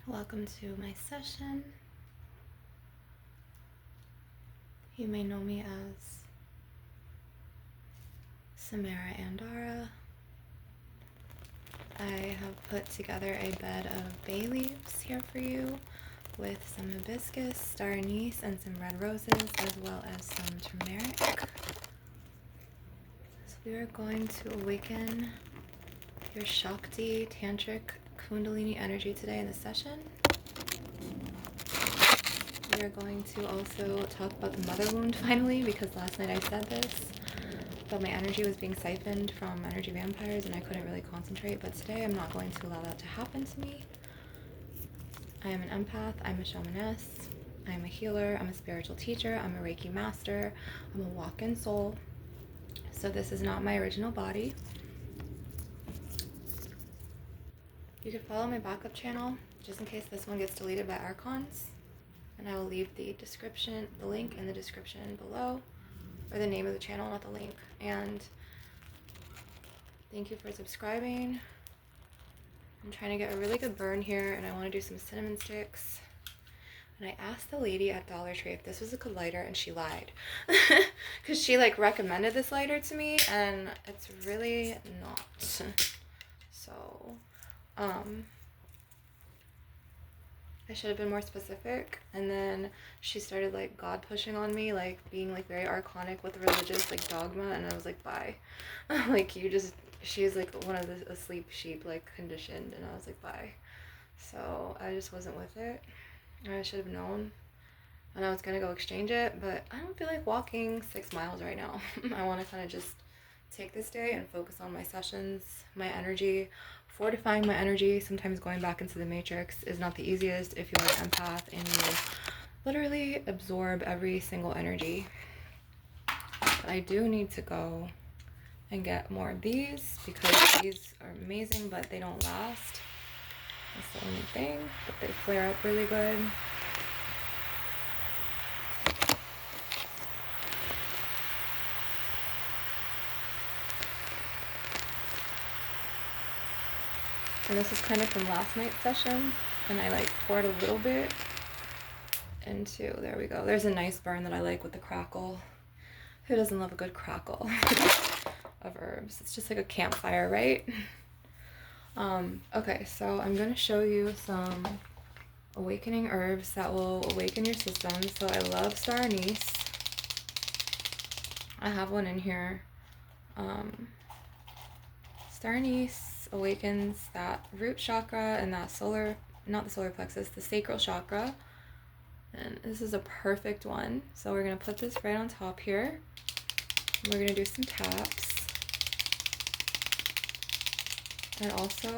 Welcome to my session. You may know me as Samara Andara. I have put together a bed of bay leaves here for you with some hibiscus, star anise, and some red roses, as well as some turmeric. So we are going to awaken your Shakti, Tantric, Kundalini energy today in the session. We are going to also talk about the mother wound finally, because last night I said this, but my energy was being siphoned from energy vampires and I couldn't really concentrate. But today I'm not going to allow that to happen to me. I am an empath, I'm a shamaness, I'm a healer, I'm a spiritual teacher, I'm a Reiki master, I'm a walk-in soul. So this is not my original body. You could follow my backup channel just in case this one gets deleted by Archons. And I will leave the link in the description below, or the name of the channel, not the link. And thank you for subscribing. I'm trying to get a really good burn here, and I want to do some cinnamon sticks. And I asked the lady at Dollar Tree if this was a good lighter, and she lied. Because she recommended this lighter to me, and it's really not. So, I should have been more specific. And then she started God pushing on me, being very archonic with religious dogma, and I was like, bye. She's one of the asleep sheep, conditioned, and I was like, bye. So I just wasn't with it. I should have known. And I was gonna go exchange it, but I don't feel like walking 6 miles right now. I want to kind of just take this day and focus on my sessions, my energy, fortifying my energy. Sometimes going back into the matrix is not the easiest if you're an empath and you literally absorb every single energy. But I do need to go and get more of these because these are amazing, but they don't last. That's the only thing, but they flare up really good. And this is kind of from last night's session, and I poured a little bit into, there we go. There's a nice burn that I like with the crackle. Who doesn't love a good crackle of herbs? It's just like a campfire, right? Okay, so I'm gonna show you some awakening herbs that will awaken your system. So I love star anise. I have one in here. Star anise awakens that root chakra and that not the solar plexus, the sacral chakra. And this is a perfect one. So we're gonna put this right on top here. We're gonna do some taps. And also,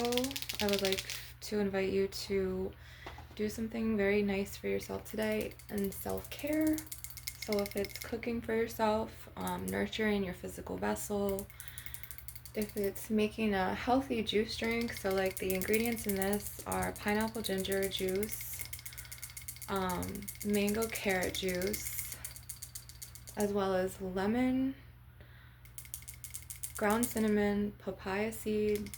I would like to invite you to do something very nice for yourself today and self-care. So if it's cooking for yourself, nurturing your physical vessel, if it's making a healthy juice drink, so the ingredients in this are pineapple ginger juice, mango carrot juice, as well as lemon, ground cinnamon, papaya seed,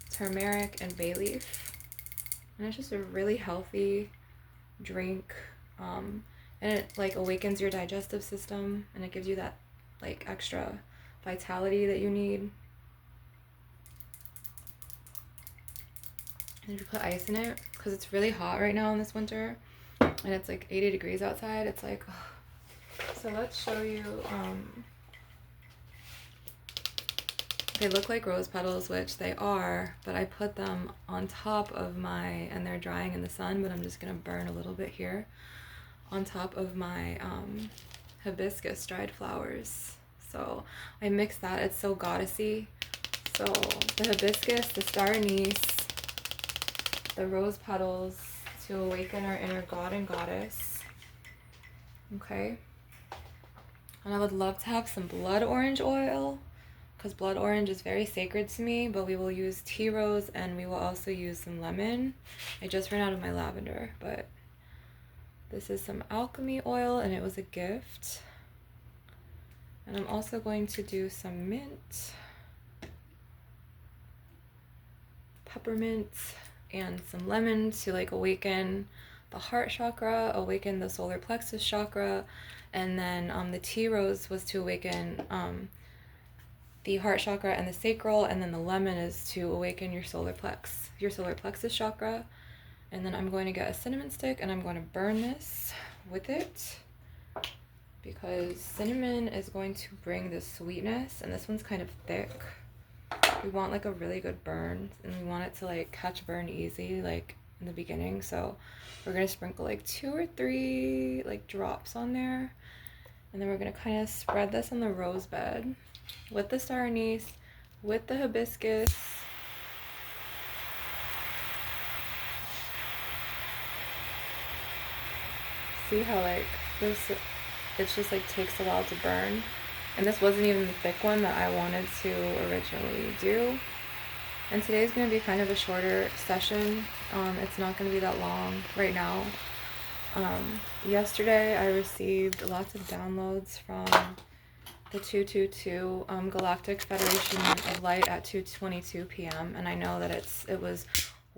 turmeric, and bay leaf. And it's just a really healthy drink, and it awakens your digestive system, and it gives you that extra vitality that you need. And you put ice in it because it's really hot right now in this winter, and it's 80 degrees outside. It's ugh. So let's show you. They look like rose petals, which they are, but I put them on top of and they're drying in the sun, but I'm just gonna burn a little bit here on top of my hibiscus dried flowers. So I mix that. It's so goddessy. So the hibiscus, the star anise, the rose petals to awaken our inner god and goddess. Okay. And I would love to have some blood orange oil, because blood orange is very sacred to me, but we will use tea rose and we will also use some lemon. I just ran out of my lavender, but this is some alchemy oil and it was a gift. And I'm also going to do some mint, peppermint, and some lemon to like awaken the heart chakra, awaken the solar plexus chakra, and then the tea rose was to awaken the heart chakra and the sacral, and then the lemon is to awaken your solar plexus chakra. And then I'm going to get a cinnamon stick and I'm going to burn this with it because cinnamon is going to bring the sweetness, and this one's kind of thick. We want like a really good burn, and we want it to like catch burn easy like in the beginning. So we're going to sprinkle like 2 or 3 like drops on there, and then we're going to kind of spread this on the rose bed with the star anise, with the hibiscus. See how like this, it's just like takes a while to burn, and this wasn't even the thick one that I wanted to originally do. And today's going to be kind of a shorter session. It's not going to be that long right now. Yesterday I received lots of downloads from the 222 Galactic Federation of Light at 2:22 p.m. and I know that it was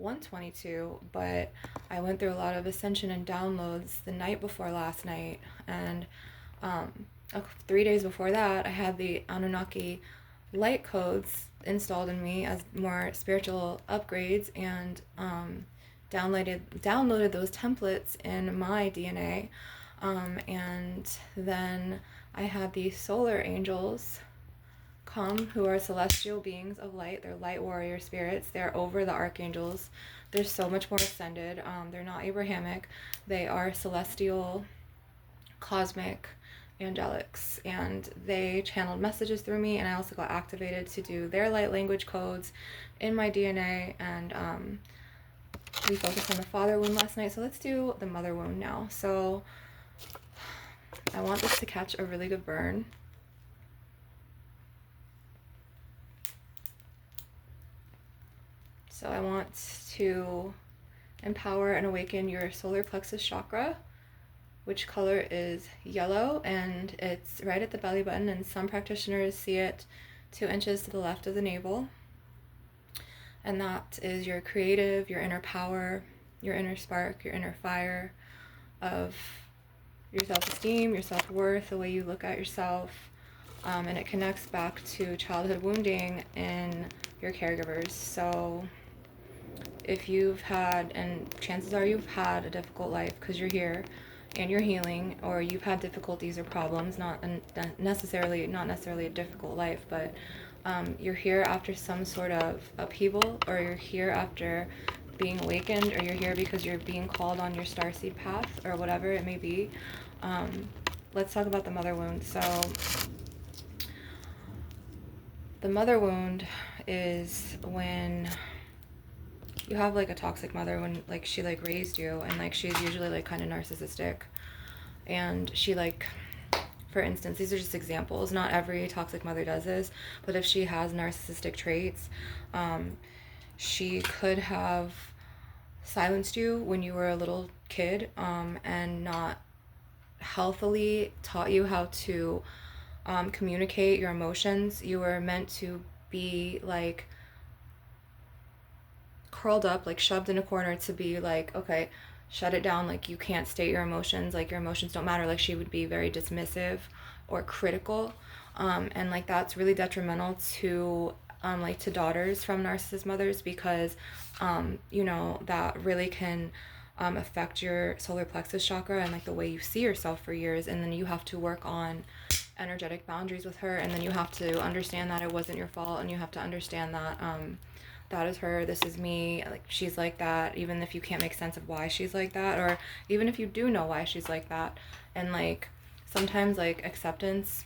1:22, but I went through a lot of ascension and downloads the night before last night, and 3 days before that I had the Anunnaki light codes installed in me as more spiritual upgrades, and downloaded those templates in my DNA, and then I had the solar angels come, who are celestial beings of light. They're light warrior spirits. They're over the archangels. They're so much more ascended. They're not Abrahamic. They are celestial, cosmic angelics, and they channeled messages through me, and I also got activated to do their light language codes in my DNA, and we focused on the father wound last night, so let's do the mother wound now. So I want this to catch a really good burn. So I want to empower and awaken your solar plexus chakra, which color is yellow, and it's right at the belly button, and some practitioners see it 2 inches to the left of the navel. And that is your creative, your inner power, your inner spark, your inner fire of your self-esteem, your self-worth, the way you look at yourself, and it connects back to childhood wounding in your caregivers. So if you've had, and chances are you've had a difficult life because you're here and you're healing, or you've had difficulties or problems, not necessarily a difficult life, but you're here after some sort of upheaval, or you're here after being awakened, or you're here because you're being called on your starseed path, or whatever it may be. Let's talk about the mother wound. So the mother wound is when you have like a toxic mother, when like she like raised you, and like she's usually like kind of narcissistic, and she like, for instance, these are just examples, not every toxic mother does this, but if she has narcissistic traits, she could have silenced you when you were a little kid, and not healthily taught you how to communicate your emotions. You were meant to be like curled up, like shoved in a corner, to be like, okay, shut it down, like you can't state your emotions, like your emotions don't matter. Like she would be very dismissive or critical, and like that's really detrimental to like to daughters from narcissist mothers, because you know, that really can affect your solar plexus chakra and like the way you see yourself for years. And then you have to work on energetic boundaries with her, and then you have to understand that it wasn't your fault, and you have to understand that that is her, this is me, like she's like that, even if you can't make sense of why she's like that, or even if you do know why she's like that. And like sometimes like acceptance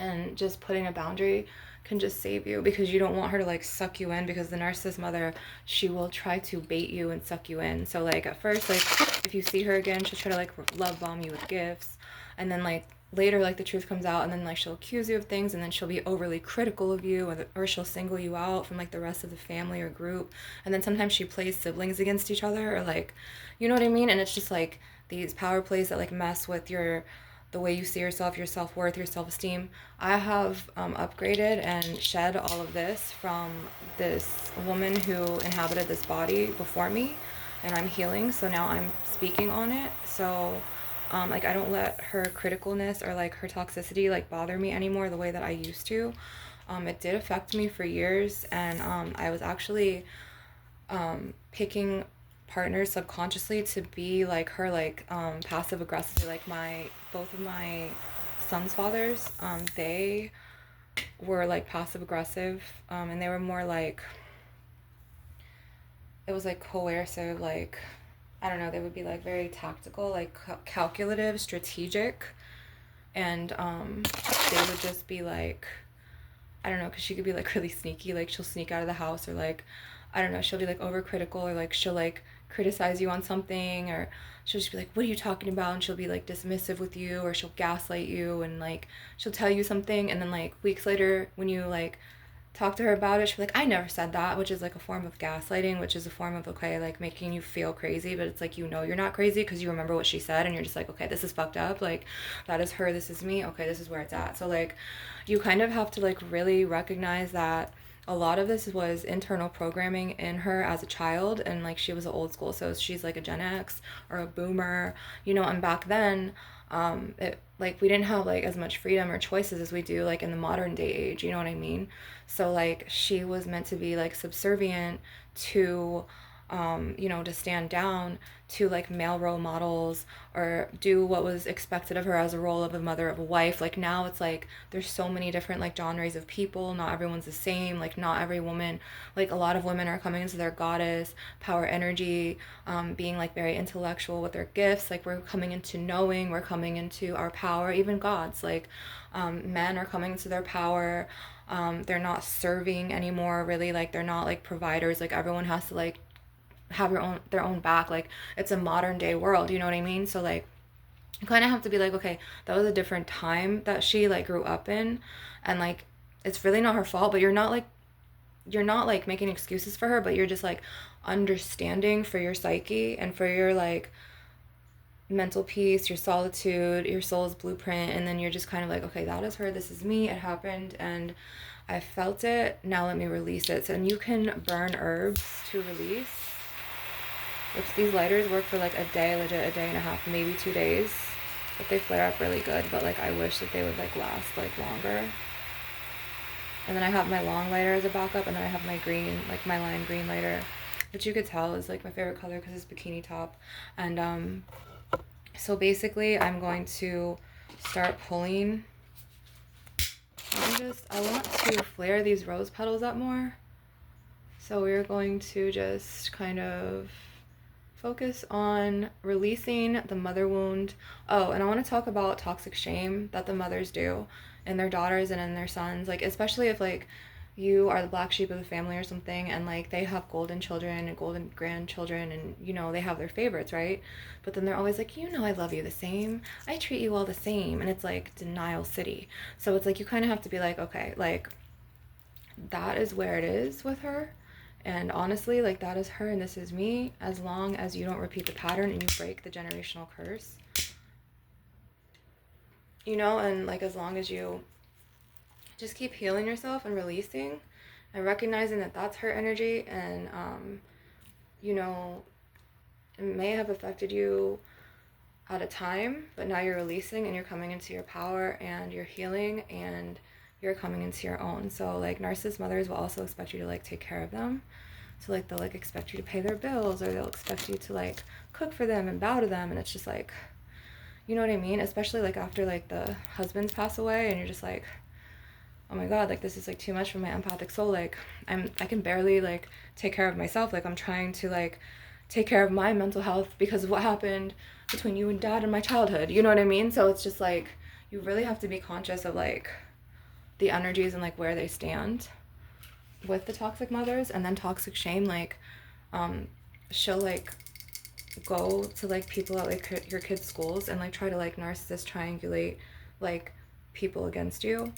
and just putting a boundary can just save you, because you don't want her to like suck you in, because the narcissist mother, she will try to bait you and suck you in. So like at first, like if you see her again, she'll try to like love bomb you with gifts, and then like later like the truth comes out, and then like she'll accuse you of things, and then she'll be overly critical of you, or she'll single you out from like the rest of the family or group. And then sometimes she plays siblings against each other, or like, you know what I mean? And it's just like these power plays that like mess with your the way you see yourself, your self-worth, your self-esteem. I have upgraded and shed all of this from this woman who inhabited this body before me, and I'm healing, so now I'm speaking on it. So like I don't let her criticalness or like her toxicity like bother me anymore the way that I used to. It did affect me for years, and I was actually picking partners subconsciously to be like her, like passive aggressively. Like my both of my son's fathers, they were like passive aggressive, and they were more like, it was like coercive, like I don't know, they would be like very tactical, like calculative, strategic, and they would just be like, I don't know, because she could be like really sneaky. Like she'll sneak out of the house, or like, I don't know, she'll be like overcritical, or like she'll like criticize you on something, or she'll just be like, what are you talking about? And she'll be like dismissive with you, or she'll gaslight you, and like she'll tell you something, and then like weeks later when you like talk to her about it, she'll be like, I never said that, which is like a form of gaslighting, which is a form of, okay, like making you feel crazy, but it's like, you know, you're not crazy because you remember what she said, and you're just like, okay, this is fucked up, like that is her, this is me, okay, this is where it's at. So like you kind of have to like really recognize that a lot of this was internal programming in her as a child, and like she was an old school, so she's like a Gen X or a boomer, you know. And back then it like we didn't have like as much freedom or choices as we do like in the modern day age, you know what I mean? So like she was meant to be like subservient to you know, to stand down to like male role models, or do what was expected of her as a role of a mother, of a wife. Like now it's like there's so many different like genres of people, not everyone's the same. Like not every woman, like a lot of women are coming into their goddess power energy, being like very intellectual with their gifts. Like we're coming into knowing, we're coming into our power. Even gods, like men are coming into their power. They're not serving anymore, really. Like they're not like providers. Like everyone has to like have their own back. Like it's a modern day world, you know what I mean? So like you kind of have to be like, okay, that was a different time that she like grew up in, and like it's really not her fault, but you're not like making excuses for her, but you're just like understanding for your psyche and for your like mental peace, your solitude, your soul's blueprint. And then you're just kind of like, okay, that is her, this is me, it happened, and I felt it, now let me release it. So, and you can burn herbs to release, which these lighters work for like a day, legit a day and a half, maybe 2 days, but they flare up really good. But like I wish that they would like last like longer. And then I have my long lighter as a backup, and then I have my green, like my lime green lighter, which you could tell is like my favorite color because it's bikini top. And so basically I'm going to start pulling. I want to flare these rose petals up more. So we're going to just kind of focus on releasing the mother wound. Oh, and I want to talk about toxic shame that the mothers do in their daughters and in their sons. Like, especially if like you are the black sheep of the family or something, and like they have golden children and golden grandchildren, and you know they have their favorites, right? But then they're always like, you know, I love you the same, I treat you all the same, and it's like denial city. So it's like you kind of have to be like, okay, like that is where it is with her, and honestly, like that is her and this is me, as long as you don't repeat the pattern and you break the generational curse, you know. And like as long as you just keep healing yourself and releasing and recognizing that that's her energy, and you know, it may have affected you at a time, but now you're releasing and you're coming into your power and you're healing and you're coming into your own. So like narcissist mothers will also expect you to like take care of them. So like they'll like expect you to pay their bills, or they'll expect you to like cook for them and bow to them, and it's just like, you know what I mean? Especially like after like the husbands pass away, and you're just like, oh my god, like this is like too much for my empathic soul. Like I can barely like take care of myself. Like I'm trying to like take care of my mental health because of what happened between you and dad in my childhood, you know what I mean? So it's just like you really have to be conscious of like the energies and like where they stand with the toxic mothers. And then toxic shame, like she'll like go to like people at like your kids' schools and like try to like narcissist triangulate like people against you,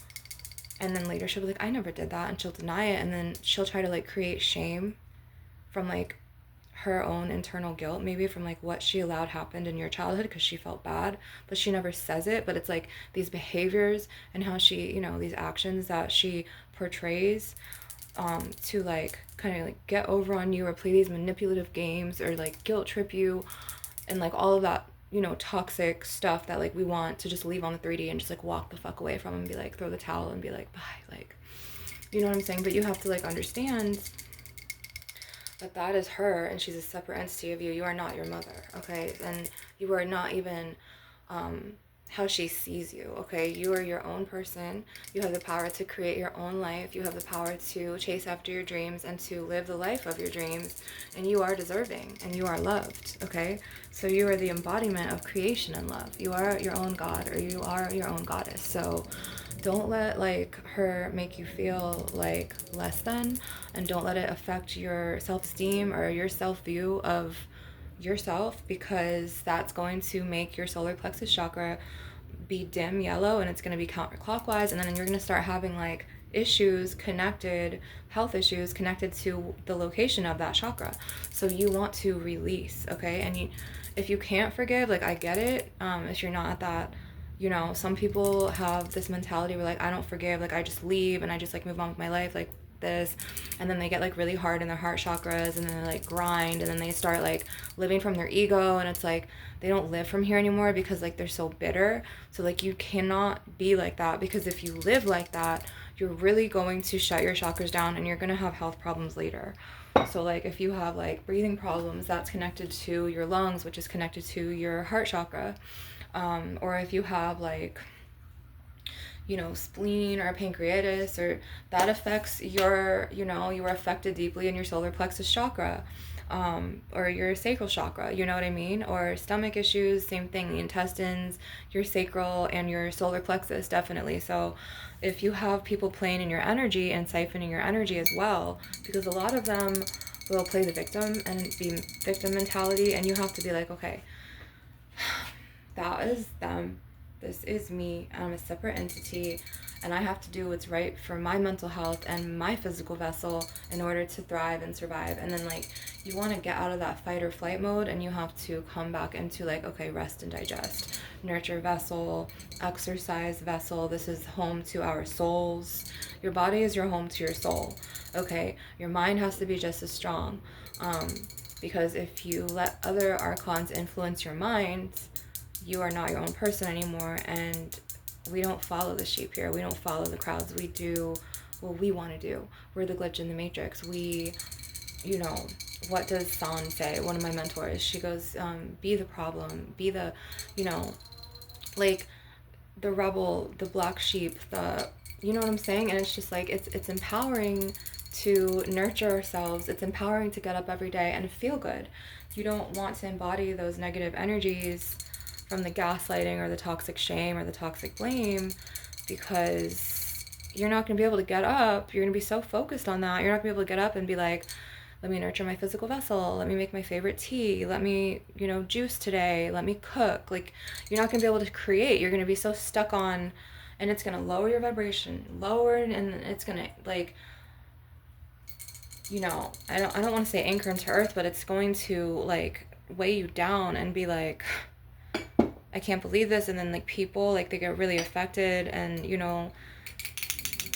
and then later she'll be like, I never did that, and she'll deny it, and then she'll try to like create shame from like her own internal guilt, maybe from like what she allowed happened in your childhood because she felt bad, but she never says it. But it's like these behaviors and how she, these actions that she portrays to like kind of like get over on you or play these manipulative games or like guilt trip you and like all of that, toxic stuff that like we want to just leave on the 3D and just like walk the fuck away from and be like, throw the towel and be like, bye. Like, you know what I'm saying? But you have to like understand that that is her and she's a separate entity of you. You are not your mother, okay? And you are not even how she sees you, okay? You are your own person. You have the power to create your own life. You have the power to chase after your dreams and to live the life of your dreams. And you are deserving and you are loved, okay? So you are the embodiment of creation and love. You are your own God, or you are your own goddess. So don't let like her make you feel like less than, and don't let it affect your self-esteem or your self-view of yourself, because that's going to make your solar plexus chakra be dim yellow and it's going to be counterclockwise, and then you're going to start having like health issues connected to the location of that chakra. So you want to release, okay? And if you can't forgive, like I get it, if you're not at that, some people have this mentality where like, I don't forgive, like I just leave and I just like move on with my life like this, and then they get like really hard in their heart chakras, and then they like grind, and then they start like living from their ego, and it's like they don't live from here anymore because like they're so bitter. So like you cannot be like that, because if you live like that, you're really going to shut your chakras down and you're going to have health problems later. So like if you have like breathing problems, that's connected to your lungs, which is connected to your heart chakra, or if you have like spleen or pancreatitis, or that affects your, you are affected deeply in your solar plexus chakra, or your sacral chakra, you know what I mean? Or stomach issues, same thing, the intestines, your sacral and your solar plexus, definitely. So if you have people playing in your energy and siphoning your energy as well, because a lot of them will play the victim and be victim mentality, and you have to be like, okay, that is them. This is me. I'm a separate entity, and I have to do what's right for my mental health and my physical vessel in order to thrive and survive. And then like you want to get out of that fight or flight mode, and you have to come back into like, okay, rest and digest. Nurture vessel, exercise vessel. This is home to our souls. Your body is your home to your soul, okay? Your mind has to be just as strong, because if you let other archons influence your mind, you are not your own person anymore. And we don't follow the sheep here. We don't follow the crowds. We do what we want to do. We're the glitch in the matrix. We, what does San say? One of my mentors, she goes, be the problem, be the, like the rebel, the black sheep, you know what I'm saying? And it's just like, it's empowering to nurture ourselves. It's empowering to get up every day and feel good. You don't want to embody those negative energies from the gaslighting or the toxic shame or the toxic blame, because you're not going to be able to get up. You're going to be so focused on that. You're not going to be able to get up and be like, let me nurture my physical vessel. Let me make my favorite tea. Let me, juice today. Let me cook. Like, you're not going to be able to create. You're going to be so stuck on, and it's going to lower your vibration, and it's going to like, I don't want to say anchor into earth, but it's going to like weigh you down and be like, I can't believe this. And then like people, like they get really affected, and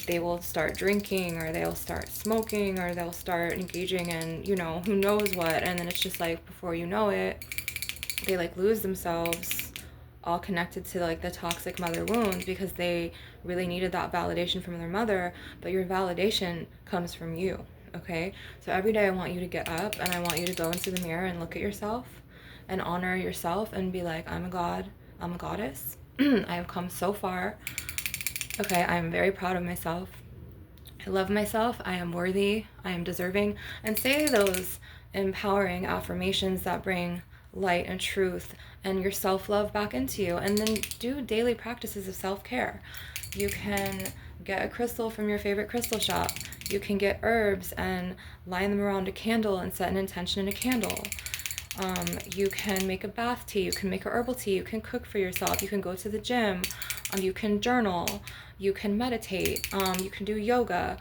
they will start drinking, or they'll start smoking, or they'll start engaging in who knows what. And then it's just like, before you know it, they like lose themselves, all connected to like the toxic mother wound, because they really needed that validation from their mother. But your validation comes from you, okay? So every day I want you to get up, and I want you to go into the mirror and look at yourself and honor yourself and be like, I'm a god, I'm a goddess. I have come so far. Okay, I am very proud of myself. I love myself. I am worthy. I am deserving. And say those empowering affirmations that bring light and truth and your self-love back into you. And then do daily practices of self-care. You can get a crystal from your favorite crystal shop. You can get herbs and line them around a candle and set an intention in a candle. You can make a bath tea, you can make a herbal tea, you can cook for yourself, you can go to the gym, you can journal, you can meditate, you can do yoga.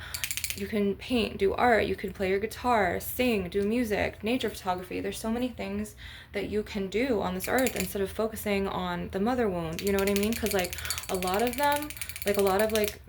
you can paint, do art, you can play your guitar, sing, do music, nature photography. There's so many things that you can do on this earth instead of focusing on the mother wound. You know what I mean? Because like a lot of them, like a lot of like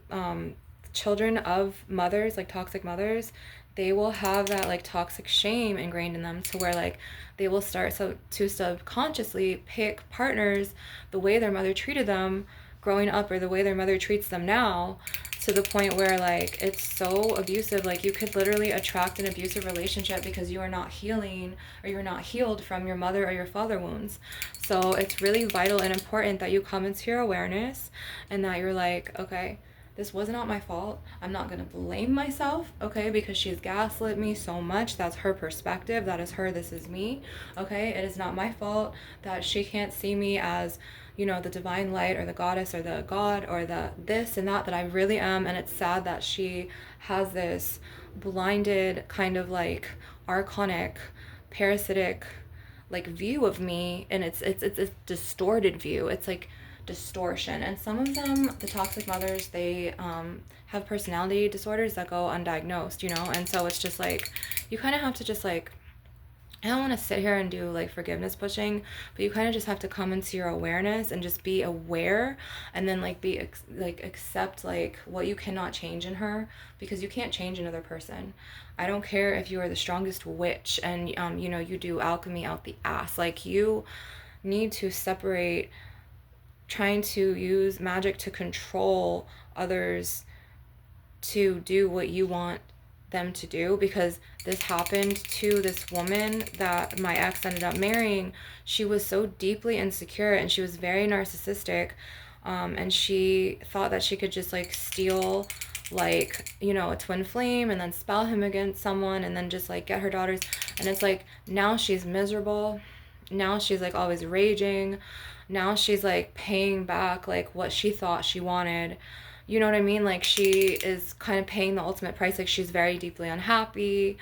children of mothers, like toxic mothers, they will have that like toxic shame ingrained in them, to where like they will start to subconsciously pick partners the way their mother treated them growing up, or the way their mother treats them now, to the point where like it's so abusive. Like you could literally attract an abusive relationship because you are not healing, or you're not healed from your mother or your father wounds. So it's really vital and important that you come into your awareness, and that you're like, okay, this was not my fault. I'm not going to blame myself, okay, because she's gaslit me so much. That's her perspective. That is her. This is me, okay? It is not my fault that she can't see me as, you know, the divine light, or the goddess, or the god, or the this and that I really am. And it's sad that she has this blinded kind of like archonic, parasitic like view of me, and it's a distorted view. It's like distortion. And some of them, the toxic mothers, they have personality disorders that go undiagnosed, you know. And so it's just like you kind of have to just like, I don't want to sit here and do like forgiveness pushing, but you kind of just have to come into your awareness and just be aware, and then like be like accept like what you cannot change in her, because you can't change another person. I don't care if you are the strongest witch and you know, you do alchemy out the ass. Like you need to separate trying to use magic to control others to do what you want them to do, because this happened to this woman that my ex ended up marrying. She was so deeply insecure, and she was very narcissistic, and she thought that she could just like steal like, you know, a twin flame and then spell him against someone, and then just like get her daughters. And it's like now she's miserable, now she's like always raging, now she's like paying back like what she thought she wanted. You know what I mean? Like she is kind of paying the ultimate price. Like she's very deeply unhappy.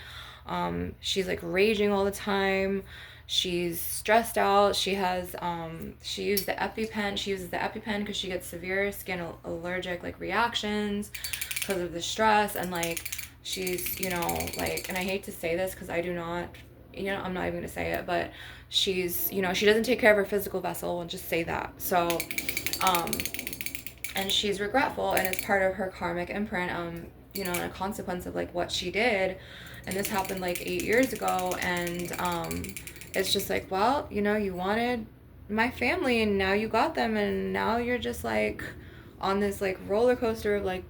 She's like raging all the time. She's stressed out. She has she used the EpiPen. She uses the EpiPen because she gets severe skin allergic like reactions because of the stress. And like she's, you know, like, and I hate to say this because I do not, you know, I'm not even gonna say it, but she's, you know, she doesn't take care of her physical vessel. We'll just say that. So and she's regretful, and it's part of her karmic imprint, you know, and a consequence of like what she did. And this happened like 8 years ago, and it's just like, well, you know, you wanted my family and now you got them, and now you're just like on this like roller coaster of like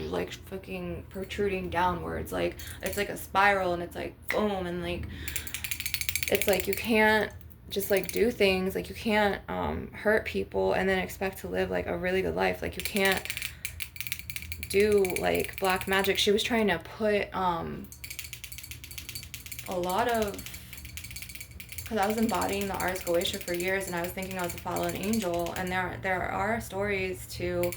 like fucking protruding downwards. Like it's like a spiral, and it's like boom, and like it's like you can't just like do things, like you can't hurt people and then expect to live like a really good life. Like you can't do like black magic. She was trying to put a lot of, because I was embodying the Ars Goetia for years, and I was thinking I was a fallen angel, and there are stories to,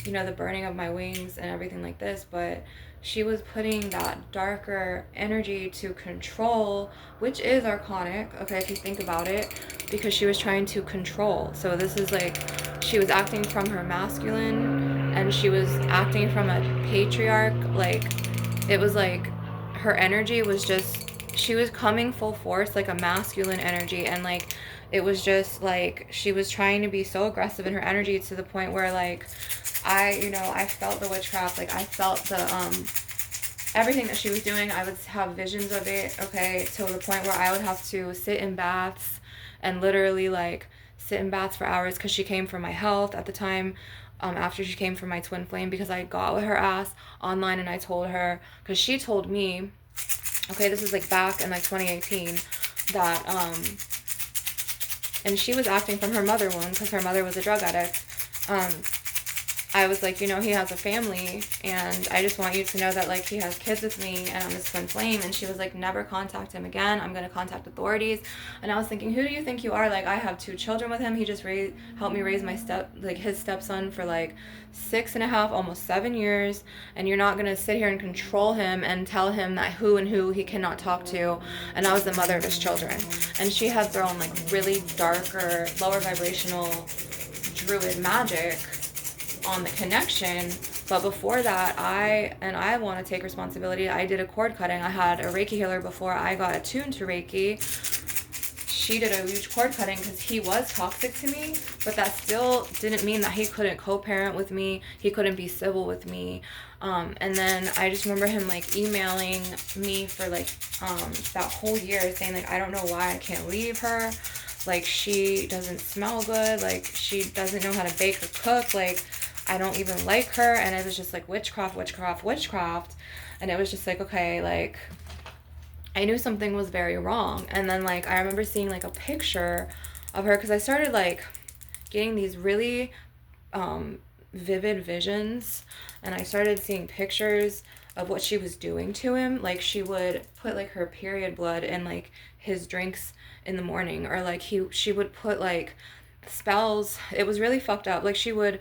you know, the burning of my wings and everything like this, but she was putting that darker energy to control, which is archonic, okay, if you think about it, because she was trying to control. So this is like, she was acting from her masculine, and she was acting from a patriarch. Like, it was like, her energy was just, she was coming full force, like a masculine energy, and like, it was just like, she was trying to be so aggressive in her energy to the point where like, I felt the witchcraft. Like I felt the everything that she was doing. I would have visions of it, okay, to the point where I would have to sit in baths and literally like sit in baths for hours, because she came for my health at the time, after she came for my twin flame, because I got with her ass online, and I told her, because she told me, okay, this is like back in like 2018, that and she was acting from her mother wound because her mother was a drug addict. I was like, you know, he has a family, and I just want you to know that, like, he has kids with me, and I'm his twin flame. And she was like, never contact him again. I'm going to contact authorities. And I was thinking, who do you think you are? Like, I have 2 children with him. He just helped me raise my his stepson for like 6.5, almost 7 years. And you're not going to sit here and control him and tell him that who and who he cannot talk to. And I was the mother of his children. And she had thrown like really darker, lower vibrational druid magic on the connection, But before that, I want to take responsibility. I did a cord cutting. I had a Reiki healer before I got attuned to Reiki. She did a huge cord cutting because he was toxic to me, but that still didn't mean that he couldn't co-parent with me. He couldn't be civil with me. And then I just remember him like emailing me for like that whole year saying like, I don't know why I can't leave her. Like, she doesn't smell good. Like, she doesn't know how to bake or cook. Like, I don't even like her. And it was just like witchcraft, witchcraft, witchcraft. And it was just like, okay, like, I knew something was very wrong. And then like I remember seeing like a picture of her because I started like getting these really vivid visions, and I started seeing pictures of what she was doing to him. Like, she would put like her period blood in like his drinks in the morning, or like she would put like spells. It was really fucked up. Like, she would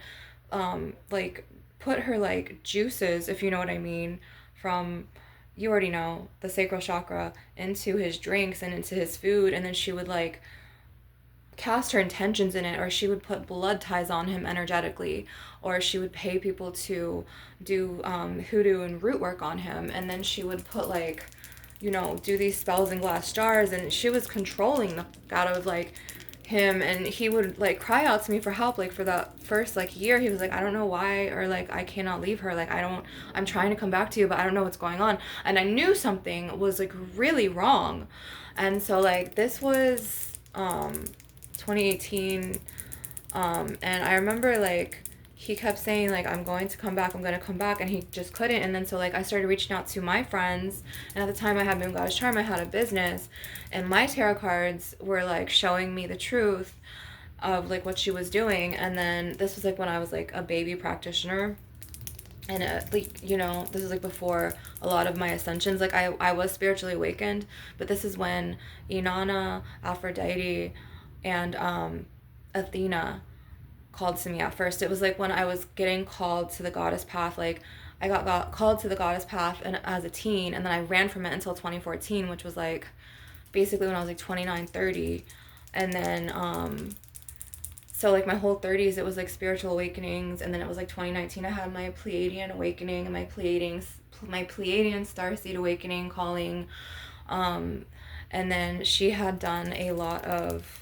like put her like juices, if you know what I mean, from, you already know, the sacral chakra into his drinks and into his food, and then she would like cast her intentions in it, or she would put blood ties on him energetically, or she would pay people to do hoodoo and root work on him, and then she would put like, you know, do these spells in glass jars, and she was controlling the out of like him. And he would like cry out to me for help. Like, for that first like year, he was like, I don't know why, or like, I cannot leave her, like, I'm trying to come back to you, but I don't know what's going on. And I knew something was like really wrong. And so like this was 2018, and I remember like he kept saying like, I'm going to come back, I'm going to come back, and he just couldn't. And then so like I started reaching out to my friends, and at the time I had Moon Goddess Charm, I had a business, and my tarot cards were like showing me the truth of like what she was doing. And then this was like when I was like a baby practitioner, and like, you know, this is like before a lot of my ascensions. Like, I was spiritually awakened, but this is when Inanna, Aphrodite, and Athena called to me at first. It was like when I was getting called to the goddess path. Like, I got called to the goddess path and as a teen, and then I ran from it until 2014, which was like basically when I was like 29, 30. And then so like my whole 30s it was like spiritual awakenings, and then it was like 2019 I had my Pleiadian awakening and my Pleiadian starseed awakening calling. And then she had done a lot of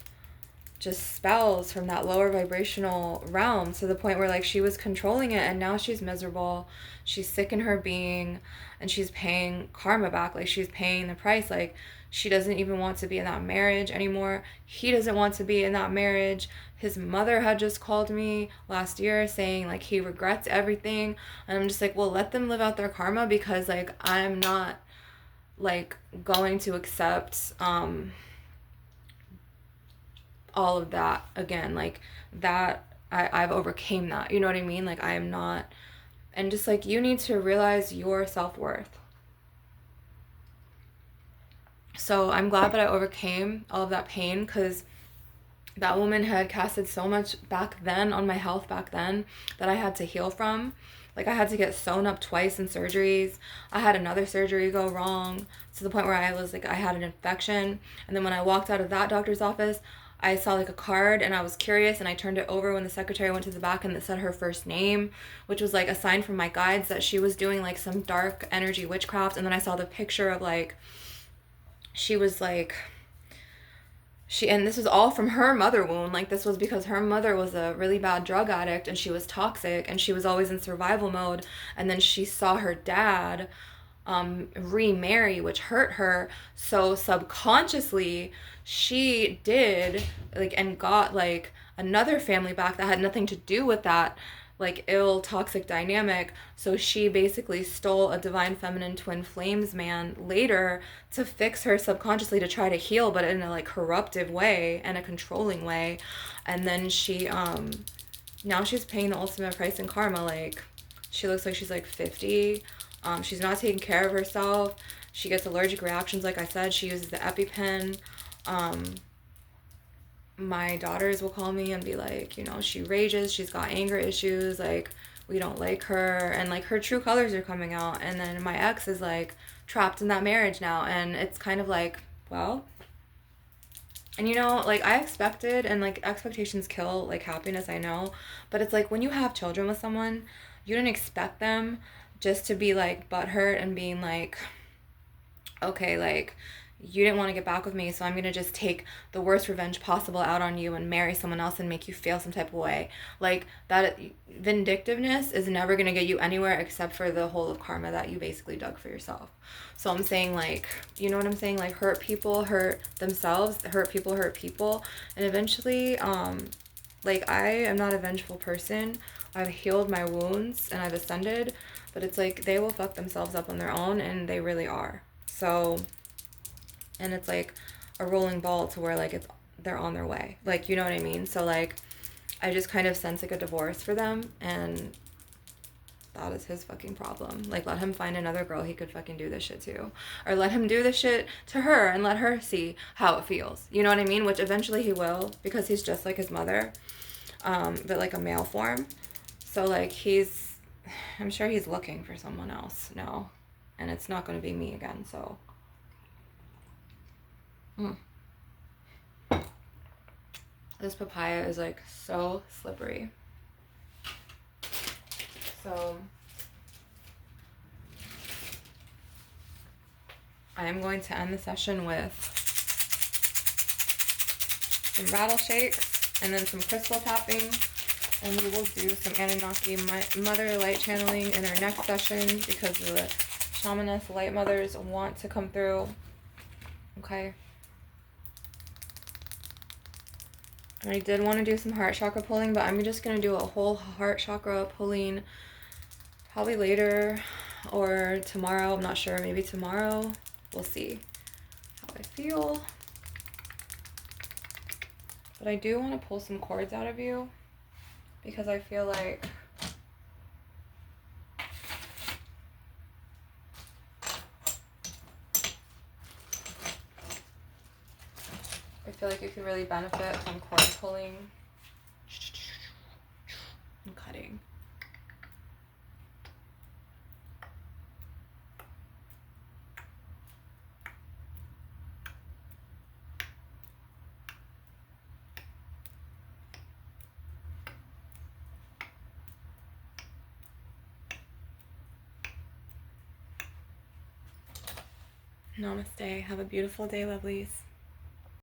just spells from that lower vibrational realm, to the point where like she was controlling it, and now she's miserable, she's sick in her being, and she's paying karma back. Like, she's paying the price. Like, she doesn't even want to be in that marriage anymore. He doesn't want to be in that marriage. His mother had just called me last year saying like he regrets everything, and I'm just like, well, let them live out their karma, because like I'm not like going to accept all of that again. Like, that I've overcame that, you know what I mean? Like, I am not. And just like, you need to realize your self-worth. So I'm glad that I overcame all of that pain, because that woman had casted so much back then on my health back then that I had to heal from. Like, I had to get sewn up twice in surgeries. I had another surgery go wrong to the point where I was like, I had an infection. And then when I walked out of that doctor's office, I saw like a card, and I was curious, and I turned it over when the secretary went to the back, and it said her first name, which was like a sign from my guides that she was doing like some dark energy witchcraft. And then I saw the picture of like, she was like, and this was all from her mother wound. Like, this was because her mother was a really bad drug addict, and she was toxic, and she was always in survival mode. And then she saw her dad remarry, which hurt her. So subconsciously, she did like, and got like another family back that had nothing to do with that like ill toxic dynamic. So she basically stole a divine feminine twin flames man later to fix her subconsciously, to try to heal, but in a like corruptive way and a controlling way. And then she now she's paying the ultimate price in karma. Like, she looks like she's like 50. She's not taking care of herself. She gets allergic reactions. Like I said, she uses the EpiPen. My daughters will call me and be like, you know, she rages, she's got anger issues, like, we don't like her, and like her true colors are coming out. And then my ex is like trapped in that marriage now, and it's kind of like, well, and you know, like, I expected, and like expectations kill like happiness, I know, but it's like when you have children with someone, you didn't expect them just to be like butthurt and being like, okay, like, you didn't want to get back with me, so I'm gonna just take the worst revenge possible out on you and marry someone else and make you feel some type of way. Like, that vindictiveness is never gonna get you anywhere except for the hole of karma that you basically dug for yourself. So I'm saying, like, you know what I'm saying? Like, hurt people hurt themselves, hurt people, and eventually, like, I am not a vengeful person. I've healed my wounds and I've ascended, but it's like they will fuck themselves up on their own, and they really are. So, and it's like a rolling ball to where like they're on their way. Like, you know what I mean? So like I just kind of sense like a divorce for them, and that is his fucking problem. Like, let him find another girl he could fucking do this shit to. Or let him do this shit to her and let her see how it feels. You know what I mean? Which eventually he will, because he's just like his mother. But like a male form. So like I'm sure he's looking for someone else now. And it's not going to be me again, so. This papaya is like so slippery. So I am going to end the session with some rattle shakes and then some crystal tapping, and we will do some Anunnaki mother light channeling in our next session because the shamaness light mothers want to come through. Okay. I did want to do some heart chakra pulling, but I'm just going to do a whole heart chakra pulling probably later or tomorrow. I'm not sure. Maybe tomorrow. We'll see how I feel. But I do want to pull some cords out of you because I feel like you could really benefit from cord pulling and cutting. Namaste. Have a beautiful day, lovelies.